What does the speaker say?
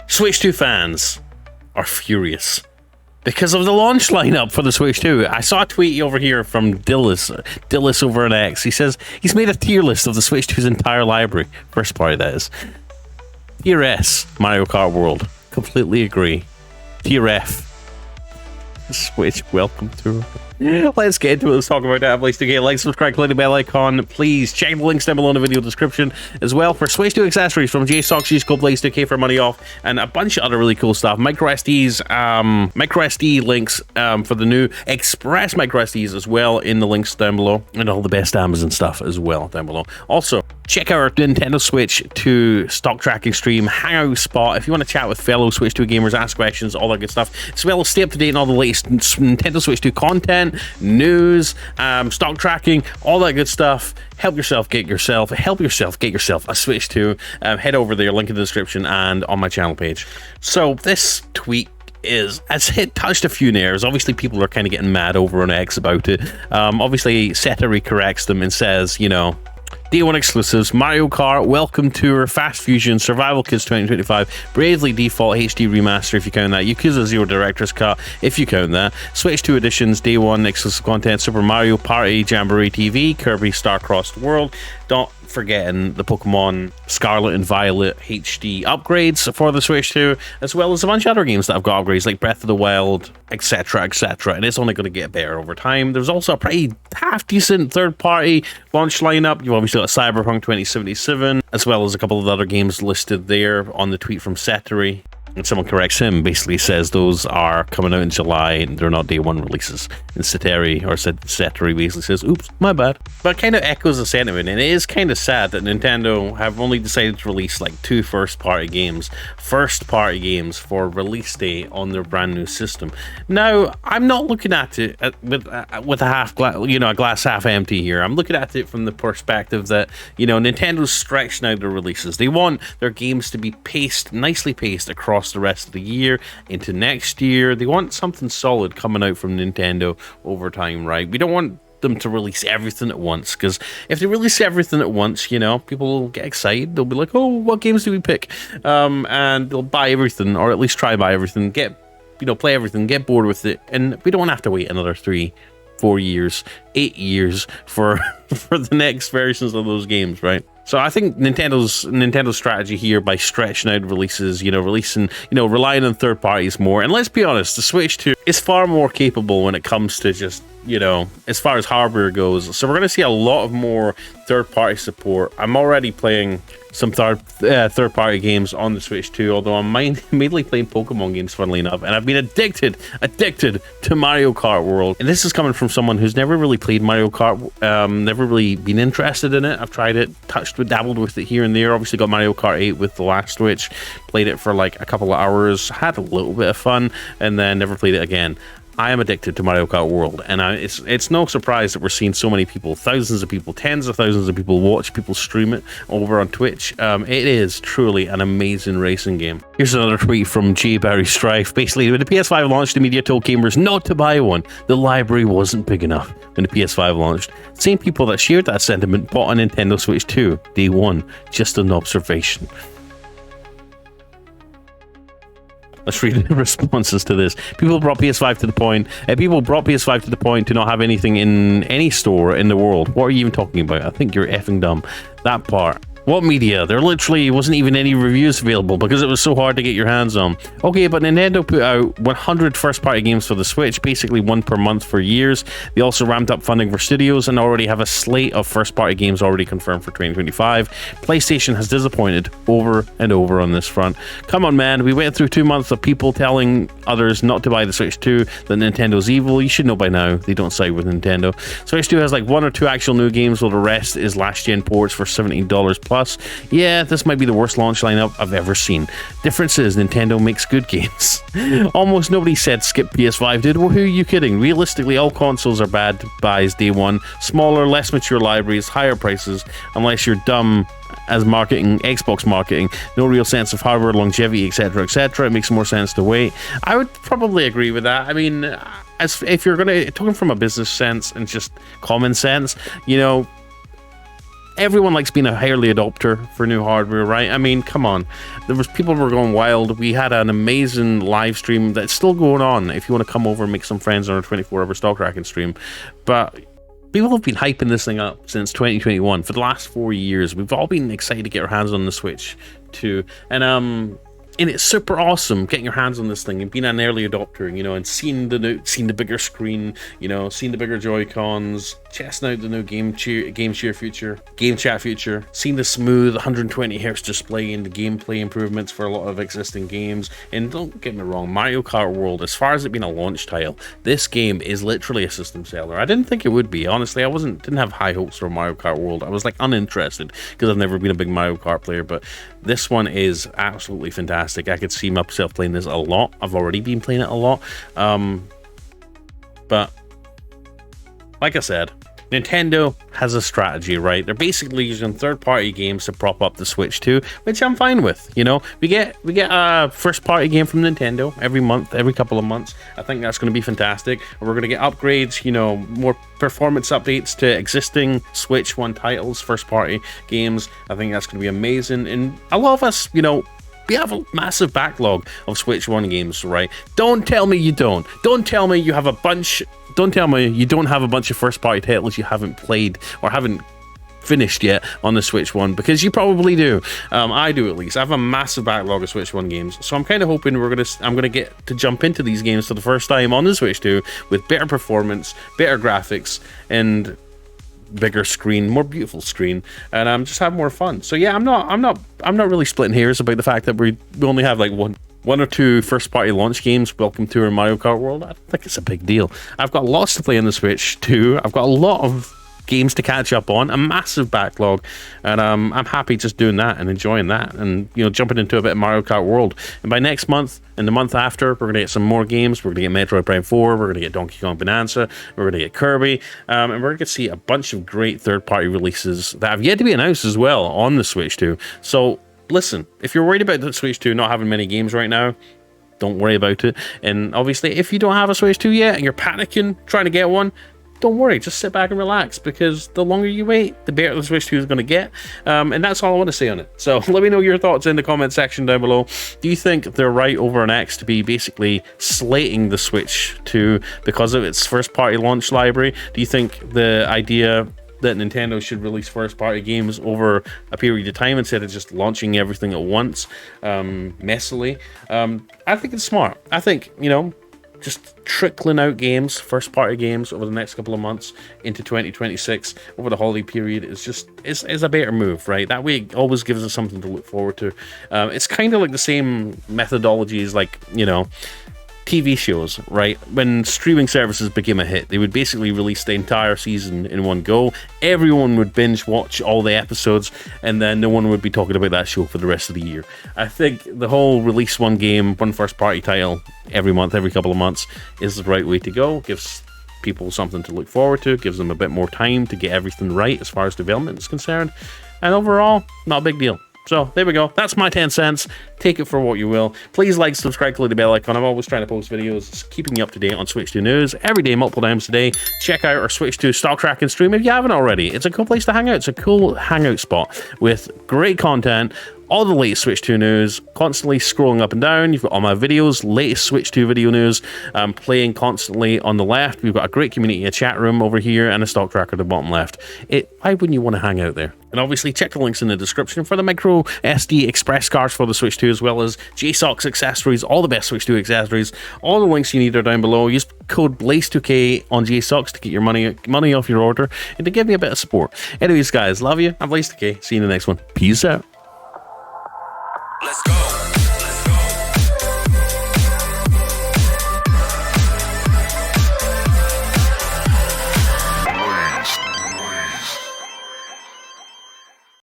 Switch 2 fans are furious because of the launch lineup for the Switch 2. I saw a tweet over here from Dillis over on X. He says he's made a tier list of the Switch 2's entire library. First party, that is. Tier S, Mario Kart World. Completely agree. Tier F, Switch Welcome Tour. Let's get into it. Let's talk about that. Please do get a like, subscribe, click the bell icon. Please check the links down below in the video description as well for Switch 2 accessories from JSOX. Use code BLAZE2K for money off, and a bunch of other really cool stuff. MicroSD links for the new Express MicroSDs as well in the links down below, and all the best Amazon stuff as well down below. Also, check out our Nintendo Switch 2 stock tracking stream, hangout spot, if you want to chat with fellow Switch 2 gamers, ask questions, all that good stuff, as well as stay up to date on all the latest Nintendo Switch 2 content, news, stock tracking, all that good stuff. Help yourself get yourself a Switch 2. Head over there, link in the description and on my channel page. So this tweet has touched a few nerves. Obviously, people are kind of getting mad over on X about it. Obviously, Settery corrects them and says, you know, Day 1 exclusives, Mario Kart, Welcome Tour, Fast Fusion, Survival Kids 2025, Bravely Default HD Remaster if you count that, Yakuza 0 Director's Cut if you count that, Switch 2 editions, Day 1 exclusive content, Super Mario Party Jamboree TV, Kirby Star Crossed World, not forgetting the Pokemon Scarlet and Violet HD upgrades for the Switch 2, as well as a bunch of other games that have got upgrades like Breath of the Wild, etc, and it's only going to get better over time. There's also a pretty half-decent third-party launch lineup. You've obviously got Cyberpunk 2077, as well as a couple of other games listed there on the tweet from Settery. And someone corrects him, basically says those are coming out in July and they're not day 1 releases. And Settery basically says, oops, my bad. But it kind of echoes the sentiment, and it is kind of sad that Nintendo have only decided to release like 2 first-party games for release day on their brand new system. Now, I'm not looking at it with a glass half empty here. I'm looking at it from the perspective that, you know, Nintendo's stretching out their releases. They want their games to be nicely paced across the rest of the year into next year. They want something solid coming out from Nintendo over time, right? We don't want them to release everything at once, because if they release everything at once, you know, people will get excited. They'll be like, oh, what games do we pick? And they'll buy everything, or at least try buy everything, play everything, get bored with it, and we don't want to have to wait another 3, 4 years, 8 years for the next versions of those games, right? So I think Nintendo's strategy here, by stretching out releases, relying on third parties more. And let's be honest, the Switch 2 is far more capable when it comes to just, as far as hardware goes. So we're going to see a lot of more third-party support. I'm already playing some third-party games on the Switch 2, although I'm mainly playing Pokemon games, funnily enough, and I've been addicted to Mario Kart World. And this is coming from someone who's never really played Mario Kart, never really been interested in it. I've tried it, dabbled with it here and there. Obviously got Mario Kart 8 with the last Switch, played it for like a couple of hours, had a little bit of fun, and then never played it again. I am addicted to Mario Kart World, and it's no surprise that we're seeing so many people, thousands of people, tens of thousands of people watch people stream it over on Twitch. It is truly an amazing racing game. Here's another tweet from J. Barry Strife. Basically, when the PS5 launched, the media told gamers not to buy one. The library wasn't big enough when the PS5 launched. Same people that shared that sentiment bought a Nintendo Switch 2 day 1. Just an observation. Let's read the responses to this. People brought PS5 to the point to not have anything in any store in the world. What are you even talking about? I think you're effing dumb. That part. What media? There literally wasn't even any reviews available because it was so hard to get your hands on. Okay, but Nintendo put out 100 first-party games for the Switch, basically 1 per month for years. They also ramped up funding for studios and already have a slate of first-party games already confirmed for 2025. PlayStation has disappointed over and over on this front. Come on, man. We went through 2 months of people telling others not to buy the Switch 2, that Nintendo's evil. You should know by now. They don't side with Nintendo. Switch 2 has like 1 or 2 actual new games, while the rest is last-gen ports for $17 plus. Yeah, this might be the worst launch lineup I've ever seen. Difference is Nintendo makes good games. Almost nobody said skip PS5 did. Well, who are you kidding? Realistically, all consoles are bad buys day 1. Smaller, less mature libraries, higher prices, unless you're dumb as marketing, Xbox marketing, no real sense of hardware longevity, etc, etc. It makes more sense to wait. I would probably agree with that. I mean, if you're talking from a business sense and just common sense, everyone likes being a early adopter for new hardware, right? I mean, come on. There was people who were going wild. We had an amazing live stream that's still going on if you want to come over and make some friends on our 24-hour stock tracking stream. But people have been hyping this thing up since 2021. For the last 4 years, we've all been excited to get our hands on the Switch 2. And it's super awesome getting your hands on this thing and being an early adopter, you know, and seeing the bigger screen, you know, seeing the bigger Joy-Cons, testing out the new game chat feature, seeing the smooth 120 Hz display and the gameplay improvements for a lot of existing games. And don't get me wrong, Mario Kart World, as far as it being a launch title, this game is literally a system seller. I didn't think it would be, honestly. I didn't have high hopes for Mario Kart World. I was like uninterested because I've never been a big Mario Kart player, but this one is absolutely fantastic. I could see myself playing this a lot. I've already been playing it a lot. But like I said, Nintendo has a strategy, right? They're basically using third-party games to prop up the Switch 2, which I'm fine with. You know, we get a first-party game from Nintendo every month, every couple of months. I think that's going to be fantastic. We're going to get upgrades, you know, more performance updates to existing Switch 1 titles, first-party games. I think that's going to be amazing. And a lot of us, you know, we have a massive backlog of Switch 1 games, right? Don't tell me you don't. Don't tell me you have a bunch. Don't tell me you don't have a bunch of first-party titles you haven't played or haven't finished yet on the Switch 1, because you probably do. I do, at least. I have a massive backlog of Switch 1 games, so I'm kind of hoping I'm gonna get to jump into these games for the first time on the Switch 2 with better performance, better graphics, and bigger screen, more beautiful screen, and just have more fun. So yeah, I'm not really splitting hairs about the fact that we only have like one or two first-party launch games. Welcome to our Mario Kart World. I don't think it's a big deal. I've got lots to play on the Switch too. I've got a lot of games to catch up on, a massive backlog, and I'm happy just doing that and enjoying that, and you know, jumping into a bit of Mario Kart World. And by next month and the month after, we're gonna get some more games. We're gonna get Metroid Prime 4, we're gonna get Donkey Kong Bonanza, we're gonna get Kirby, and we're gonna see a bunch of great third-party releases that have yet to be announced as well on the Switch 2. So listen, if you're worried about the Switch 2 not having many games right now, don't worry about it. And obviously, if you don't have a Switch 2 yet and you're panicking trying to get one, don't worry, just sit back and relax, because the longer you wait, the better the Switch 2 is going to get. And that's all I want to say on it. So let me know your thoughts in the comment section down below. Do you think they're right over on X to be basically slating the Switch 2 because of its first-party launch library? Do you think the idea that Nintendo should release first-party games over a period of time instead of just launching everything at once, messily? I think it's smart. I think, you know, just trickling out games, first-party games, over the next couple of months into 2026 over the holiday period is a better move, right? That way it always gives us something to look forward to. It's kind of like the same methodology as, like, you know, TV shows, right? When streaming services became a hit, they would basically release the entire season in one go. Everyone would binge watch all the episodes, and then no one would be talking about that show for the rest of the year. I think the whole release one game, one first party title every month, every couple of months is the right way to go. Gives people something to look forward to, gives them a bit more time to get everything right as far as development is concerned, and overall, not a big deal. So there we go. That's my 10 cents. Take it for what you will. Please like, subscribe, click the bell icon. I'm always trying to post videos, keeping you up to date on Switch 2 news every day, multiple times a day. Check out our Switch 2 stock tracking stream if you haven't already. It's a cool place to hang out. It's a cool hangout spot with great content, all the latest Switch 2 news, constantly scrolling up and down. You've got all my videos, latest Switch 2 video news, playing constantly on the left. We've got a great community, a chat room over here, and a stock tracker at the bottom left. Why wouldn't you want to hang out there? And obviously, check the links in the description for the micro SD express cards for the Switch 2, as well as JSOX accessories, all the best Switch 2 accessories. All the links you need are down below. Use code BLAZE2K on JSOX to get your money off your order and to give me a bit of support. Anyways, guys, love you. I'm BLAZE2K. See you in the next one. Peace out. Let's go.